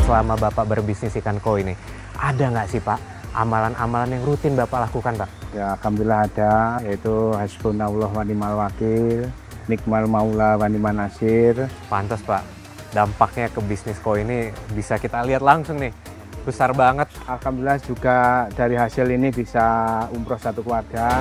selama Bapak berbisnis ikan koi ini, ada nggak sih Pak amalan-amalan yang rutin Bapak lakukan Pak? Ya alhamdulillah ada, yaitu hasbunallah wa ni'mal wakil, nikmal maula wa ni'man nasir. Pantas Pak, dampaknya ke bisnis koi ini bisa kita lihat langsung nih, besar banget. Alhamdulillah juga dari hasil ini bisa umroh satu keluarga.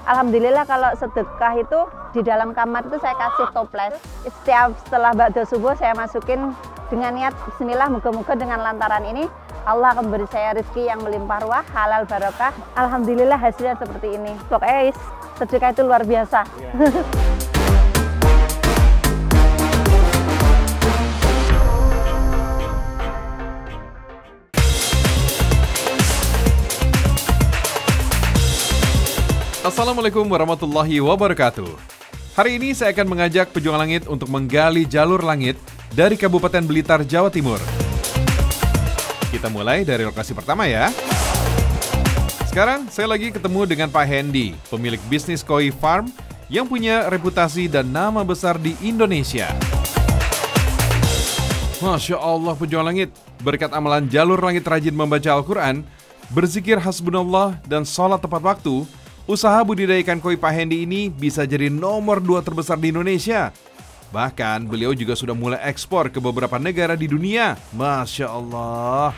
Alhamdulillah kalau sedekah itu di dalam kamar itu saya kasih toples. Setiap setelah ba'da subuh saya masukin dengan niat bismillah, moga-moga dengan lantaran ini Allah akan beri saya rezeki yang melimpah ruah, halal barokah. Alhamdulillah hasilnya seperti ini. Pokoknya sedekah itu luar biasa. Assalamualaikum warahmatullahi wabarakatuh. Hari ini saya akan mengajak pejuang langit untuk menggali jalur langit dari Kabupaten Blitar, Jawa Timur. Kita mulai dari lokasi pertama ya. Sekarang saya lagi ketemu dengan Pak Hendy, pemilik bisnis koi farm yang punya reputasi dan nama besar di Indonesia. Masya Allah pejuang langit, berkat amalan jalur langit rajin membaca Al-Quran, berzikir hasbunallah dan sholat tepat waktu, usaha budidaya ikan koi Pak Hendy ini bisa jadi nomor 2 terbesar di Indonesia. Bahkan beliau juga sudah mulai ekspor ke beberapa negara di dunia. Masya Allah.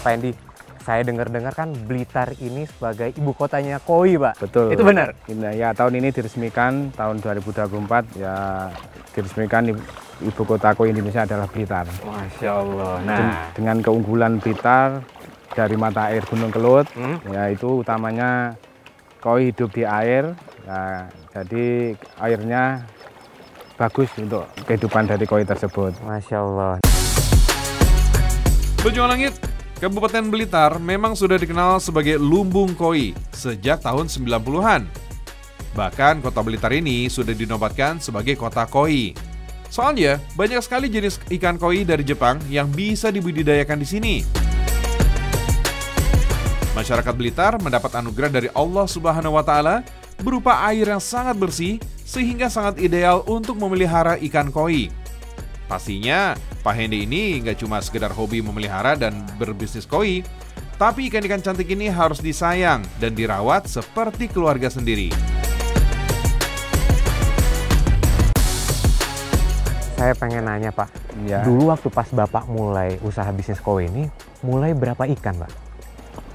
Pak Hendy, saya dengar-dengar kan Blitar ini sebagai ibu kotanya koi Pak. Betul. Itu benar? Ya tahun ini diresmikan, tahun 2024 ya diresmikan ibu kota koi Indonesia adalah Blitar. Masya Allah. Nah, dengan keunggulan Blitar dari mata air Gunung Kelut, yaitu utamanya koi hidup di air, ya, jadi airnya bagus untuk kehidupan dari koi tersebut. Masya Allah. Pejuang langit, Kabupaten Blitar memang sudah dikenal sebagai lumbung koi sejak tahun 90-an. Bahkan kota Blitar ini sudah dinobatkan sebagai kota koi. Soalnya banyak sekali jenis ikan koi dari Jepang yang bisa dibudidayakan di sini. Masyarakat Blitar mendapat anugerah dari Allah Subhanahu wa Ta'ala berupa air yang sangat bersih sehingga sangat ideal untuk memelihara ikan koi. Pastinya, Pak Hendy ini nggak cuma sekedar hobi memelihara dan berbisnis koi, tapi ikan-ikan cantik ini harus disayang dan dirawat seperti keluarga sendiri. Saya pengen nanya Pak, Ya. dulu waktu pas Bapak mulai usaha bisnis koi ini, mulai berapa ikan Pak?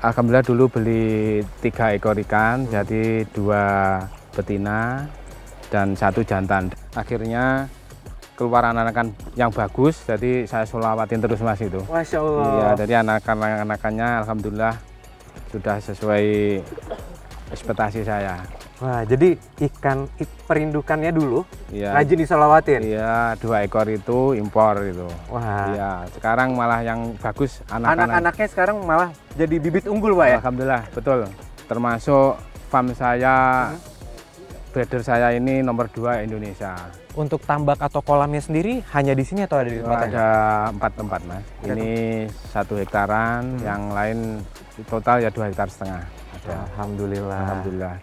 Alhamdulillah dulu beli 3 ekor ikan, jadi 2 betina dan 1 jantan. Akhirnya keluar anakan yang bagus, jadi saya solawatin terus mas itu. Masya Allah. Iya, jadi anakannya alhamdulillah sudah sesuai ekspektasi saya. Wah, jadi ikan perindukannya dulu Iya. rajin disolawatin? Iya, 2 ekor itu impor itu. Wah. Iya, sekarang malah yang bagus Anak-anaknya sekarang malah jadi bibit unggul Pak ya? Alhamdulillah, betul. Termasuk farm saya, breeder saya ini nomor 2 Indonesia. Untuk tambak atau kolamnya sendiri hanya di sini atau ada di tempat lain? Ada 4 tempat mas. Ini 1 hektaran, yang lain total ya 2,5 hektar. Ada. Alhamdulillah. Alhamdulillah.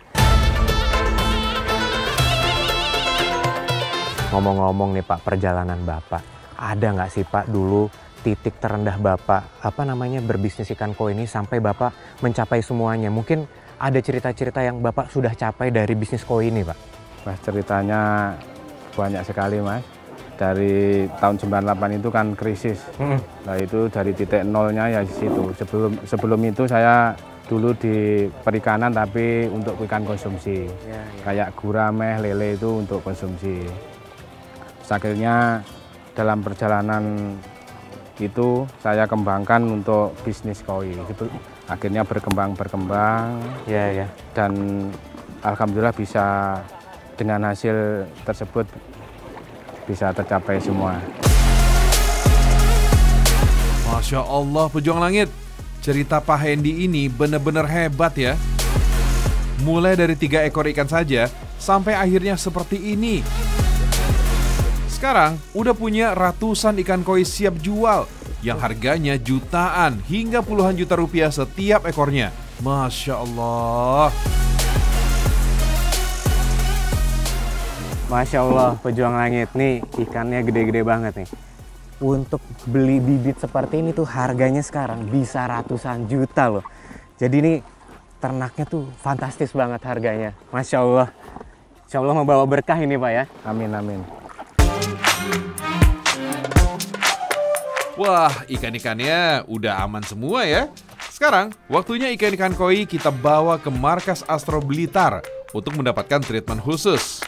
Ngomong-ngomong nih Pak, perjalanan Bapak, ada nggak sih Pak dulu titik terendah Bapak, berbisnis ikan koi ini sampai Bapak mencapai semuanya? Mungkin ada cerita-cerita yang Bapak sudah capai dari bisnis koi ini Pak? Mas, ceritanya banyak sekali mas. Dari tahun 98 itu kan krisis. Nah itu dari titik nolnya ya di situ. Sebelum itu saya dulu di perikanan tapi untuk ikan konsumsi. Kayak gurame, lele itu untuk konsumsi. Akhirnya dalam perjalanan itu saya kembangkan untuk bisnis koi. Akhirnya berkembang dan alhamdulillah bisa dengan hasil tersebut bisa tercapai semua. Masya Allah pejuang langit, cerita Pak Hendy ini benar-benar hebat ya. Mulai dari 3 ekor ikan saja sampai akhirnya seperti ini. Sekarang udah punya ratusan ikan koi siap jual yang harganya jutaan hingga puluhan juta rupiah setiap ekornya. Masya Allah. Masya Allah, pejuang langit nih ikannya gede-gede banget nih. Untuk beli bibit seperti ini tuh harganya sekarang bisa ratusan juta loh. Jadi ini ternaknya tuh fantastis banget harganya. Masya Allah. Insya Allah membawa berkah ini Pak ya. Amin, amin. Wah, ikan-ikannya udah aman semua ya. Sekarang, waktunya ikan-ikan koi kita bawa ke markas Astro Blitar untuk mendapatkan treatment khusus.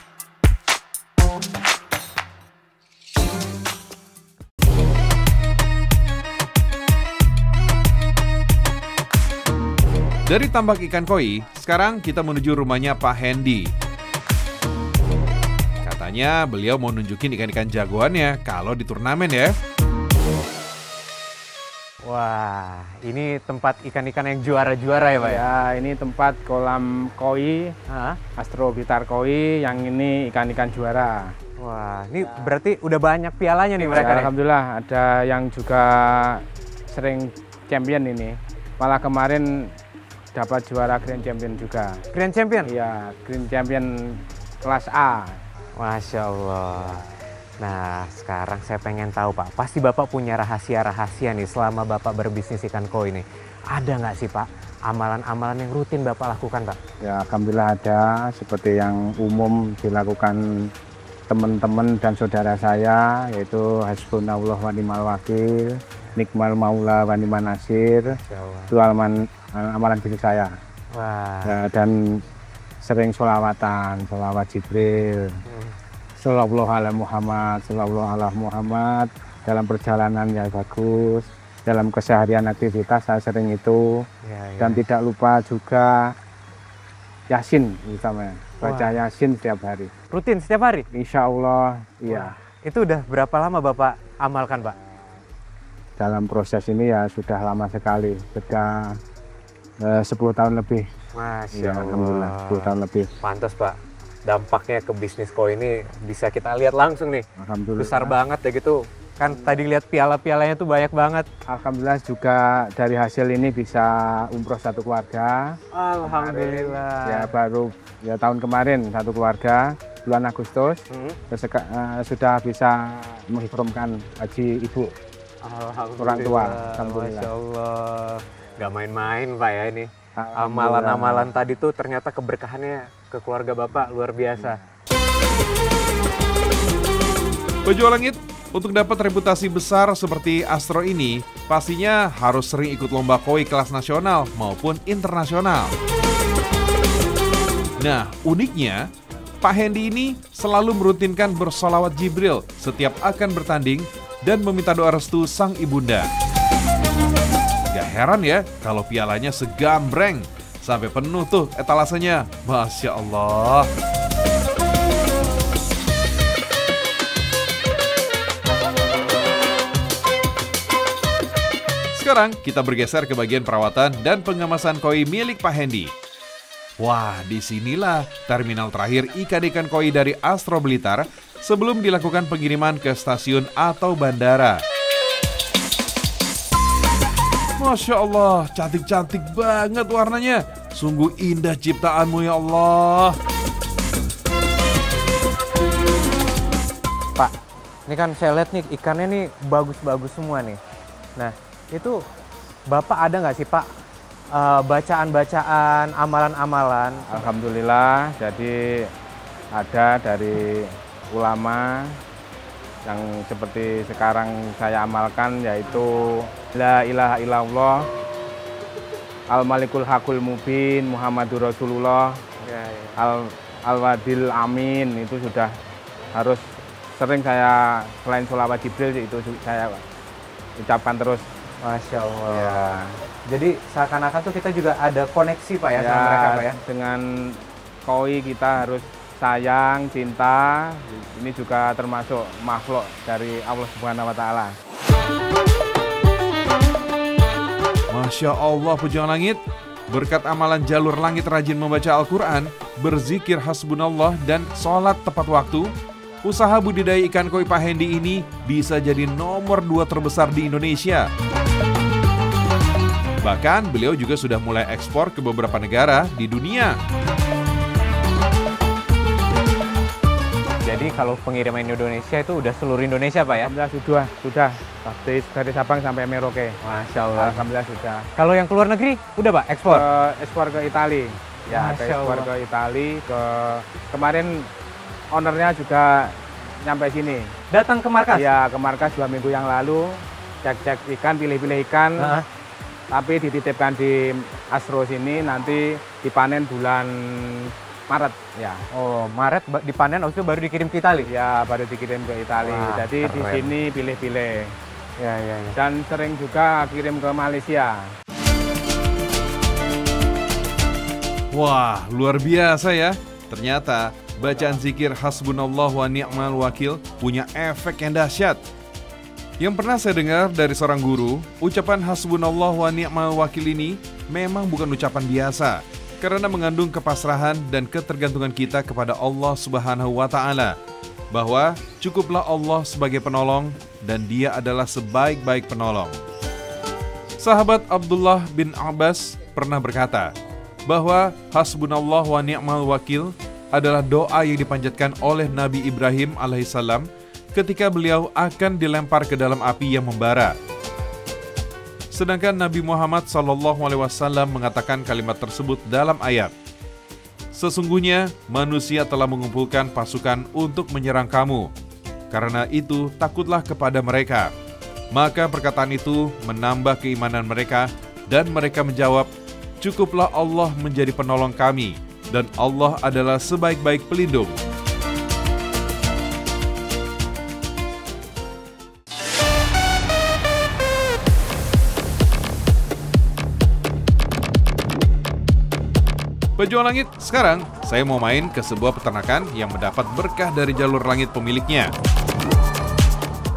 Dari tambak ikan koi, sekarang kita menuju rumahnya Pak Hendy. Katanya beliau mau nunjukin ikan-ikan jagoannya kalau di turnamen ya. Wah, ini tempat ikan-ikan yang juara-juara ya Pak ya? Ya, ini tempat kolam koi, Hah? Astro Blitar Koi, yang ini ikan-ikan juara. Wah, ini berarti udah banyak pialanya nih mereka Ya, nih? alhamdulillah, ada yang juga sering champion ini. Malah kemarin dapat juara Grand Champion juga. Grand Champion? Iya, Grand Champion kelas A. Masya Allah. Nah, sekarang saya pengen tahu Pak, pasti Bapak punya rahasia-rahasia nih selama Bapak berbisnis ikan koi ini. Ada nggak sih Pak amalan-amalan yang rutin Bapak lakukan Pak? Ya, alhamdulillah ada, seperti yang umum dilakukan teman-teman dan saudara saya, yaitu hasbunallah wa ni'mal wakil, nikmal maula wa ni'man nasir. Itu amalan bisnis saya. Wah. Ya, dan sering sholawatan, sholawat Jibril. Sallallahu ala Muhammad, sallallahu ala Muhammad. Dalam perjalanan ya bagus, dalam keseharian aktivitas saya sering itu. Ya, ya. Dan tidak lupa juga Yasin misalnya, baca Yasin setiap hari. Rutin setiap hari? Insya Allah, iya. Itu udah berapa lama Bapak amalkan Pak? Dalam proses ini ya sudah lama sekali, sudah 10 tahun lebih. Masya Ya, Allah. alhamdulillah 10 tahun lebih. Pantas Pak, dampaknya ke bisnis koi ini bisa kita lihat langsung nih. Alhamdulillah. Besar banget ya gitu. Kan tadi lihat piala-pialanya tuh banyak banget. Alhamdulillah juga dari hasil ini bisa umroh satu keluarga. Alhamdulillah. Ya baru ya tahun kemarin satu keluarga bulan Agustus sudah bisa menghikramkan haji ibu. Alhamdulillah. Orang tua. Alhamdulillah. Masya Allah. Gak main-main Pak ya ini. Alhamdulillah. Amalan-amalan tadi tuh ternyata keberkahannya ke keluarga Bapak luar biasa. Pejuang langit, untuk dapat reputasi besar seperti Astro ini, pastinya harus sering ikut lomba koi kelas nasional maupun internasional. Nah, uniknya, Pak Hendy ini selalu merutinkan bersolawat Jibril setiap akan bertanding dan meminta doa restu sang ibunda. Gak heran ya kalau pialanya segambreng sampai penuh tuh etalasenya. Masya Allah. Sekarang kita bergeser ke bagian perawatan dan pengemasan koi milik Pak Hendy. Wah, disinilah terminal terakhir ikan-ikan koi dari Astro Blitar sebelum dilakukan pengiriman ke stasiun atau bandara. Masya Allah, cantik-cantik banget warnanya. Sungguh indah ciptaanmu ya Allah. Pak, ini kan saya lihat nih ikannya nih bagus-bagus semua nih. Nah, itu Bapak ada nggak sih Pak bacaan-bacaan, amalan-amalan? Alhamdulillah, jadi ada dari ulama yang seperti sekarang saya amalkan, yaitu La ilaha illallah Al-Malikul Hakul Mubin Muhammadur Rasulullah Al-Wadil Amin. Itu sudah harus sering saya, selain sholawat Jibril itu saya ucapkan terus. Masya Allah. Ya. Jadi seakan-akan tuh kita juga ada koneksi Pak ya, sama mereka Pak ya? Dengan koi kita harus sayang, cinta. Ini juga termasuk makhluk dari Allah Subhanahu wa Ta'ala. Masya Allah, pejuang langit. Berkat amalan jalur langit rajin membaca Al-Quran, berzikir hasbunallah, dan sholat tepat waktu, usaha budidaya ikan koi Pak Hendy ini bisa jadi nomor 2 terbesar di Indonesia. Bahkan beliau juga sudah mulai ekspor ke beberapa negara di dunia. Jadi kalau pengiriman Indonesia itu udah seluruh Indonesia Pak ya? Alhamdulillah sudah. Dari Sabang sampai Merauke. Masya Allah. Alhamdulillah sudah. Kalau yang ke luar negeri udah Pak ekspor? Ekspor ke Itali. Ya, Masya ekspor Allah. ke Itali. Kemarin ownernya juga nyampe sini. Datang ke markas? Ya, ke markas 2 minggu yang lalu. Cek-cek ikan, pilih-pilih ikan. Tapi dititipkan di Astro sini, nanti dipanen bulan Maret. Ya. Oh, Maret dipanen, habis itu baru dikirim ke Itali? Ya, baru dikirim ke Itali. Wah, jadi di keren. sini pilih-pilih. Ya. Dan sering juga kirim ke Malaysia. Wah, luar biasa ya. Ternyata bacaan zikir hasbunallah wa ni'mal wakil punya efek yang dahsyat. Yang pernah saya dengar dari seorang guru, ucapan hasbunallah wa ni'mal wakil ini memang bukan ucapan biasa, karena mengandung kepasrahan dan ketergantungan kita kepada Allah Subhanahu wa Ta'ala, bahwa cukuplah Allah sebagai penolong dan Dia adalah sebaik-baik penolong. Sahabat Abdullah bin Abbas pernah berkata bahwa hasbunallah wa ni'mal wakil adalah doa yang dipanjatkan oleh Nabi Ibrahim alaihissalam ketika beliau akan dilempar ke dalam api yang membara. Sedangkan Nabi Muhammad SAW mengatakan kalimat tersebut dalam ayat, "Sesungguhnya manusia telah mengumpulkan pasukan untuk menyerang kamu. Karena itu takutlah kepada mereka." Maka perkataan itu menambah keimanan mereka dan mereka menjawab, "Cukuplah Allah menjadi penolong kami dan Allah adalah sebaik-baik pelindung." Pejuang Langit, sekarang saya mau main ke sebuah peternakan yang mendapat berkah dari jalur langit pemiliknya.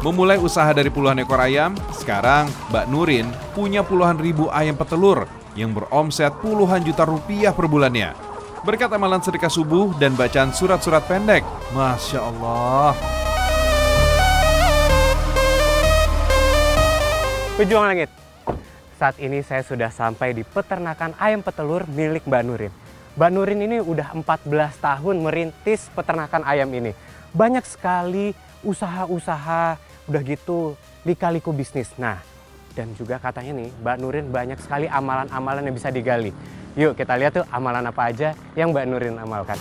Memulai usaha dari puluhan ekor ayam, sekarang Mbak Nurin punya puluhan ribu ayam petelur yang beromset puluhan juta rupiah per bulannya. Berkat amalan sedekah subuh dan bacaan surat-surat pendek. Masya Allah. Pejuang Langit, saat ini saya sudah sampai di peternakan ayam petelur milik Mbak Nurin. Mbak Nurin ini udah 14 tahun merintis peternakan ayam ini. Banyak sekali usaha-usaha, udah gitu lika-liku bisnis. Nah, dan juga katanya nih Mbak Nurin banyak sekali amalan-amalan yang bisa digali. Yuk kita lihat tuh amalan apa aja yang Mbak Nurin amalkan.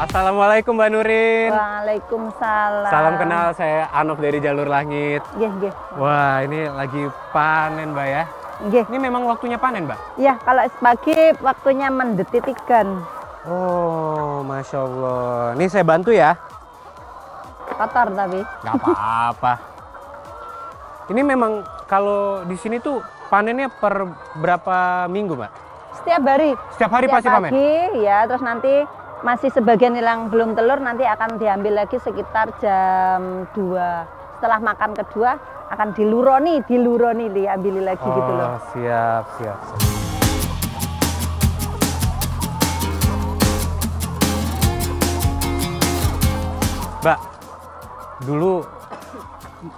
Assalamualaikum Mbak Nurin. Waalaikumsalam. Salam kenal, saya Anof dari Jalur Langit. Nggih. Wah, ini lagi panen Mbak ya. Nggih. Ini memang waktunya panen Mbak? Ya, kalau pagi waktunya mendetik ikan. Oh, Masya Allah. Ini saya bantu ya? Kotor tapi. Nggak apa-apa. Ini memang kalau di sini tuh panennya per berapa minggu Mbak? Setiap hari. Setiap hari pasti panen? Pagi, ya. Terus nanti masih sebagian yang belum telur nanti akan diambil lagi sekitar jam 2. Setelah makan kedua akan diluroni diambil lagi gitu loh. Siap. Mbak, dulu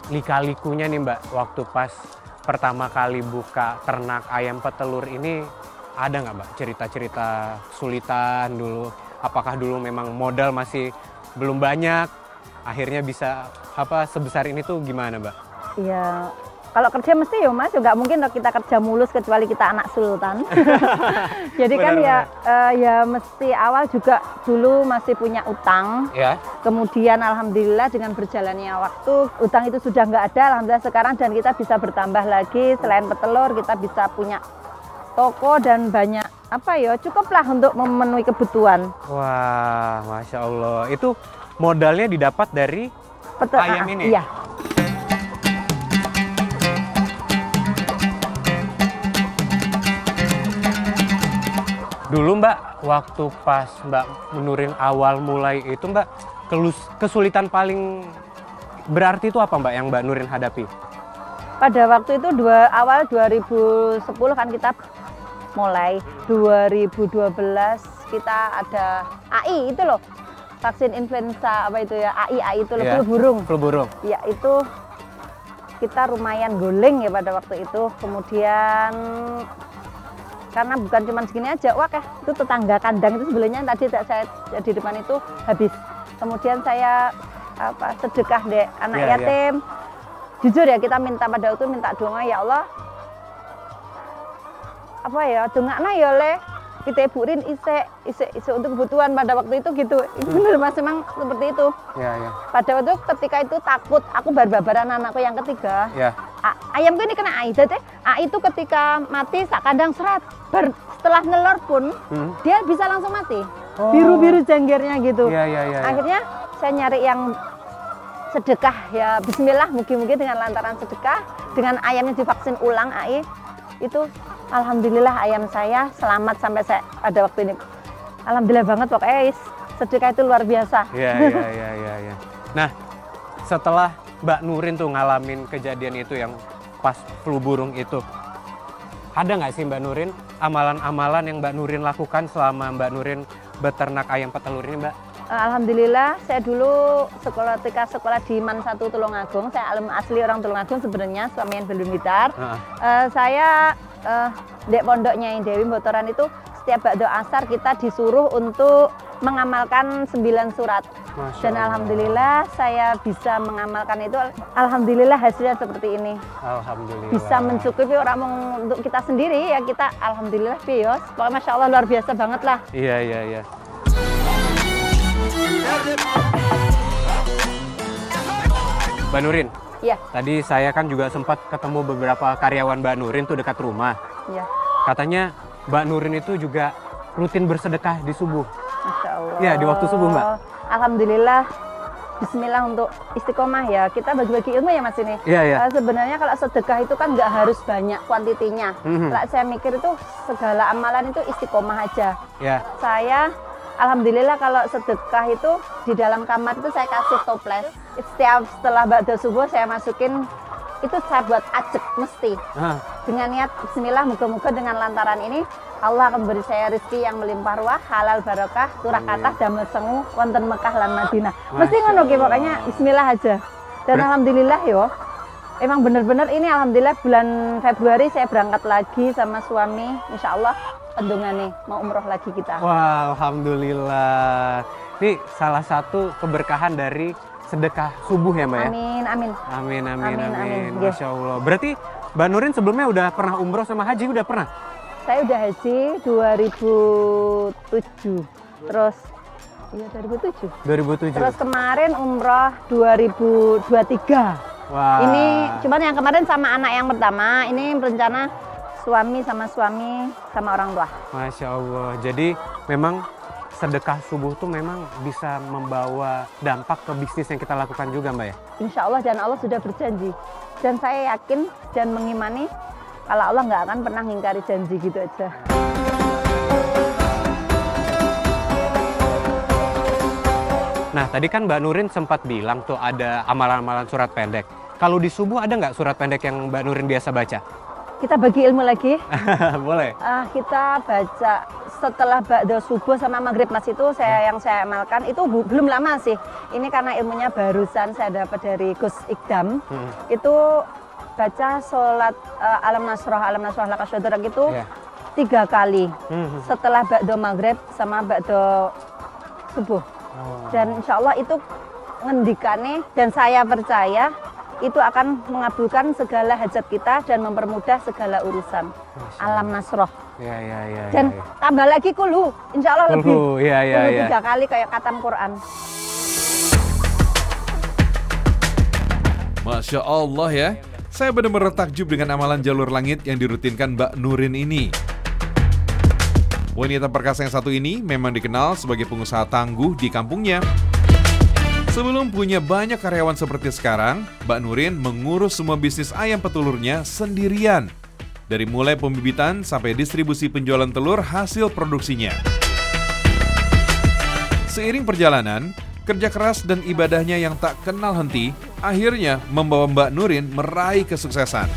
lika-likunya nih Mbak, waktu pas pertama kali buka ternak ayam petelur ini, ada nggak Mbak cerita-cerita kesulitan dulu? Apakah dulu memang modal masih belum banyak, akhirnya bisa sebesar ini tuh gimana Mbak? Iya, kalau kerja mesti ya Mas, nggak mungkin loh kita kerja mulus kecuali kita anak sultan. Jadi kan ya mesti awal juga dulu masih punya utang. Ya. Kemudian alhamdulillah dengan berjalannya waktu utang itu sudah nggak ada, alhamdulillah sekarang, dan kita bisa bertambah lagi. Selain petelur kita bisa punya toko dan banyak cukuplah untuk memenuhi kebutuhan. Wah, Masya Allah. Itu modalnya didapat dari ayam ini? Iya. Dulu Mbak, waktu pas Mbak Nurin awal mulai itu Mbak, kesulitan paling berarti itu apa Mbak yang Mbak Nurin hadapi? Pada waktu itu awal 2010 kan kita mulai, 2012 kita ada AI itu loh, vaksin influenza apa itu ya, AI itu Iya. flu burung. Flu burung. Ya itu kita lumayan guling ya pada waktu itu. Kemudian karena bukan cuma segini aja, wah itu tetangga kandang itu sebelumnya tadi saya di depan itu habis. Kemudian saya sedekah deh anak Iya, yatim. Jujur ya kita minta pada waktu minta doa, ya Allah dongakna ya le kita iburin ise untuk kebutuhan pada waktu itu gitu. Itu bener Mas, memang seperti itu. Iya. Pada waktu ketika itu takut, aku babaran anakku yang ketiga. Iya. Ayamku ini kena AI, jadi AI itu ketika mati sak kandang serat, setelah nelor pun dia bisa langsung mati. Oh. Biru-biru janggernya gitu. Iya. Akhirnya saya nyari yang sedekah ya, bismillah, mungkin dengan lantaran sedekah, dengan ayamnya divaksin ulang AI, itu alhamdulillah ayam saya selamat sampai saya pada waktu ini. Alhamdulillah banget pokoknya, sedekah itu luar biasa. Iya. Nah, setelah Mbak Nurin tuh ngalamin kejadian itu yang pas flu burung itu, ada nggak sih Mbak Nurin amalan-amalan yang Mbak Nurin lakukan selama Mbak Nurin beternak ayam petelur ini, Mbak? Alhamdulillah, saya dulu ketika sekolah di MAN 1 Tulungagung, saya asli orang Tulungagung sebenarnya, suami yang belum Blitar. Saya di pondoknya Dewi Botoran itu setiap bakdo asar kita disuruh untuk mengamalkan 9 surat. Dan alhamdulillah saya bisa mengamalkan itu. Alhamdulillah hasilnya seperti ini. Alhamdulillah. Bisa mencukupi orang untuk kita sendiri ya, kita alhamdulillah pios. Pokoknya Masya Allah luar biasa banget lah. Iya. Mbak Nurin, Iya. tadi saya kan juga sempat ketemu beberapa karyawan Mbak Nurin tuh dekat rumah. Iya. Katanya Mbak Nurin itu juga rutin bersedekah di subuh. Masya Allah. Iya, di waktu subuh, Mbak. Alhamdulillah. Bismillah untuk istiqomah ya. Kita bagi-bagi ilmu ya Mas ini. Iya. Sebenarnya kalau sedekah itu kan nggak harus banyak kuantitinya. Kalau saya mikir itu segala amalan itu istiqomah aja. Ya. Saya alhamdulillah kalau sedekah itu di dalam kamar itu saya kasih toples. Setelah ba'da subuh saya masukin, itu saya buat ajek mesti. Dengan niat bismillah, moga-moga dengan lantaran ini Allah akan beri saya rezeki yang melimpah ruah, halal barokah, turah kathah damel sengu wonten Mekah lan Madinah. Mesti ngono ki, pokoknya bismillah aja. Dan alhamdulillah yo. Emang bener-bener ini alhamdulillah bulan Februari saya berangkat lagi sama suami, insya Allah pendungane mau umroh lagi kita. Wah, alhamdulillah. Ini salah satu keberkahan dari sedekah subuh ya Mbak ya? Amin. Amin. Masya Allah. Berarti Mbak Nurin sebelumnya udah pernah umroh sama haji, udah pernah? Saya udah haji 2007. Terus, iya 2007. 2007. Terus kemarin umroh 2023. Wah. Ini cuman yang kemarin sama anak yang pertama, ini rencana suami sama orang tua. Masya Allah. Jadi memang sedekah subuh tuh memang bisa membawa dampak ke bisnis yang kita lakukan juga Mbak ya? Insya Allah, dan Allah sudah berjanji. Dan saya yakin dan mengimani kalau Allah nggak akan pernah ngingkari janji gitu aja. Nah tadi kan Mbak Nurin sempat bilang tuh ada amalan-amalan surat pendek. Kalau di subuh ada nggak surat pendek yang Mbak Nurin biasa baca? Kita bagi ilmu lagi. Boleh. Kita baca setelah ba'da subuh sama maghrib Mas, itu yang saya amalkan itu belum lama sih. Ini karena ilmunya barusan saya dapat dari Gus Ikdam. Itu baca sholat alam nasroh laka syadrak itu 3 kali. Setelah ba'da maghrib sama ba'da subuh. Dan insya Allah itu ngendikane, dan saya percaya itu akan mengabulkan segala hajat kita dan mempermudah segala urusan. Alam nasroh. Ya. Dan tambah lagi kulu, insya Allah lebih. Kulu, ya. 3 kali kayak khatam Quran. Masya Allah ya. Saya benar-benar takjub dengan amalan jalur langit yang dirutinkan Mbak Nurin ini. Wanita perkasa yang satu ini memang dikenal sebagai pengusaha tangguh di kampungnya. Sebelum punya banyak karyawan seperti sekarang, Mbak Nurin mengurus semua bisnis ayam petelurnya sendirian. Dari mulai pembibitan sampai distribusi penjualan telur hasil produksinya. Seiring perjalanan, kerja keras dan ibadahnya yang tak kenal henti, akhirnya membawa Mbak Nurin meraih kesuksesan.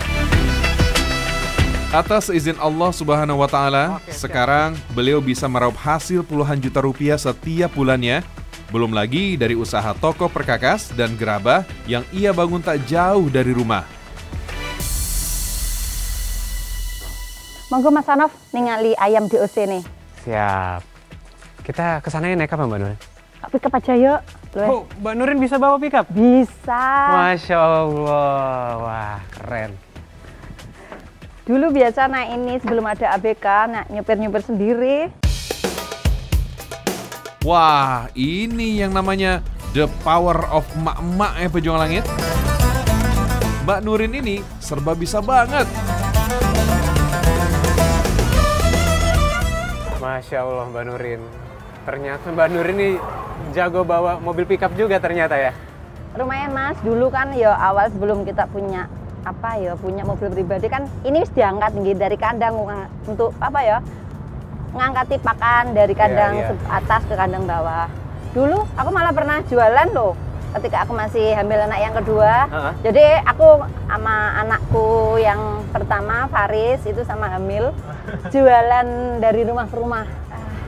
Atas izin Allah Subhanahu wa Ta'ala, sekarang beliau bisa meraup hasil puluhan juta rupiah setiap bulannya Belum lagi dari usaha toko perkakas dan gerabah yang ia bangun tak jauh dari rumah. Monggo Mas Hanof ningali ayam DOC nih. Siap. Kita kesananya naik apa Mbak Nurin? Pick up aja yuk. Oh, Mbak Nurin bisa bawa pickup? Bisa. Masya Allah, wah keren. Dulu biasa naik ini sebelum ada ABK, nyupir-nyupir sendiri. Wah, ini yang namanya the power of emak-emak ya pejuang langit. Mbak Nurin ini serba bisa banget. Masya Allah Mbak Nurin. Ternyata Mbak Nurin ini jago bawa mobil pickup juga ternyata ya. Lumayan Mas, dulu kan ya awal sebelum kita punya punya mobil pribadi kan ini wis diangkat dari kandang untuk ngangkati pakan dari kandang atas ke kandang bawah. Dulu aku malah pernah jualan loh ketika aku masih hamil anak yang kedua. Jadi aku sama anakku yang pertama Faris itu sama hamil jualan dari rumah ke rumah.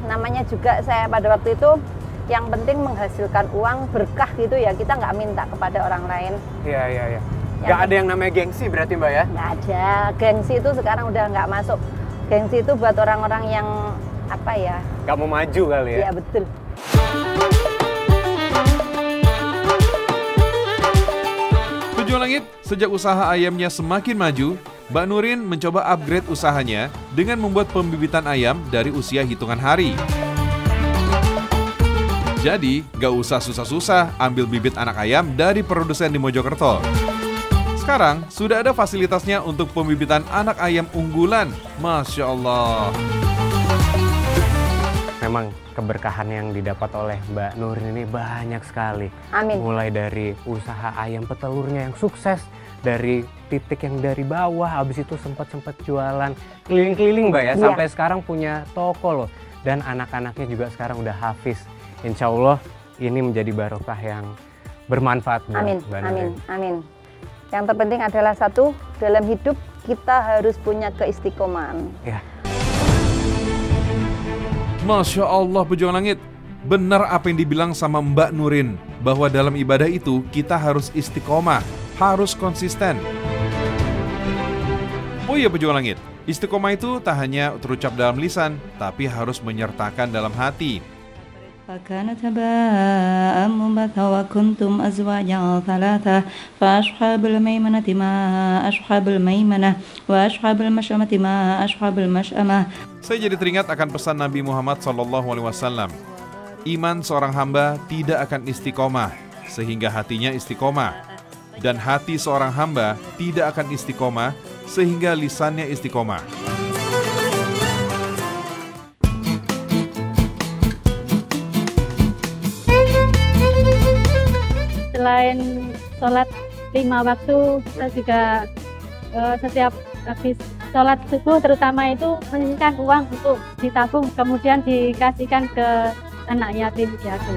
Namanya juga saya pada waktu itu yang penting menghasilkan uang berkah gitu ya, kita nggak minta kepada orang lain. Iya. Nggak ada yang namanya gengsi berarti Mbak ya? Nggak ada, gengsi itu sekarang udah nggak masuk. Gengsi itu buat orang-orang yang nggak mau maju kali ya? Iya betul. Pejuang Langit, sejak usaha ayamnya semakin maju, Mbak Nurin mencoba upgrade usahanya dengan membuat pembibitan ayam dari usia hitungan hari. Jadi, gak usah susah-susah ambil bibit anak ayam dari produsen di Mojokerto. Sekarang, sudah ada fasilitasnya untuk pembibitan anak ayam unggulan. Masya Allah. Memang keberkahan yang didapat oleh Mbak Nurin ini banyak sekali. Amin. Mulai dari usaha ayam petelurnya yang sukses, dari titik yang dari bawah, habis itu sempat jualan keliling-keliling Mbak ya, sampai sekarang punya toko loh. Dan anak-anaknya juga sekarang udah hafiz. Insya Allah ini menjadi barokah yang bermanfaat buat Mbak Nurin. Amin. Yang terpenting adalah satu, dalam hidup kita harus punya keistiqomahan. Ya. Masya Allah pejuang langit, benar apa yang dibilang sama Mbak Nurin, bahwa dalam ibadah itu kita harus istiqomah, harus konsisten. Oh iya pejuang langit, istiqomah itu tak hanya terucap dalam lisan, tapi harus menyertakan dalam hati. فكانت هباء منبثا وكنتم أزواجا ثلاثة فأصحاب الميمنة ما أصحاب الميمنة وأصحاب المشأمة ما أصحاب المشأمة. Saya jadi teringat akan pesan Nabi Muhammad SAW. Iman seorang hamba tidak akan istiqomah sehingga hatinya istiqomah, dan hati seorang hamba tidak akan istiqomah sehingga lisannya istiqomah. Selain sholat 5 waktu, kita juga setiap habis sholat subuh terutama itu menyisihkan uang untuk ditabung, kemudian dikasihkan ke anak yatim piatu.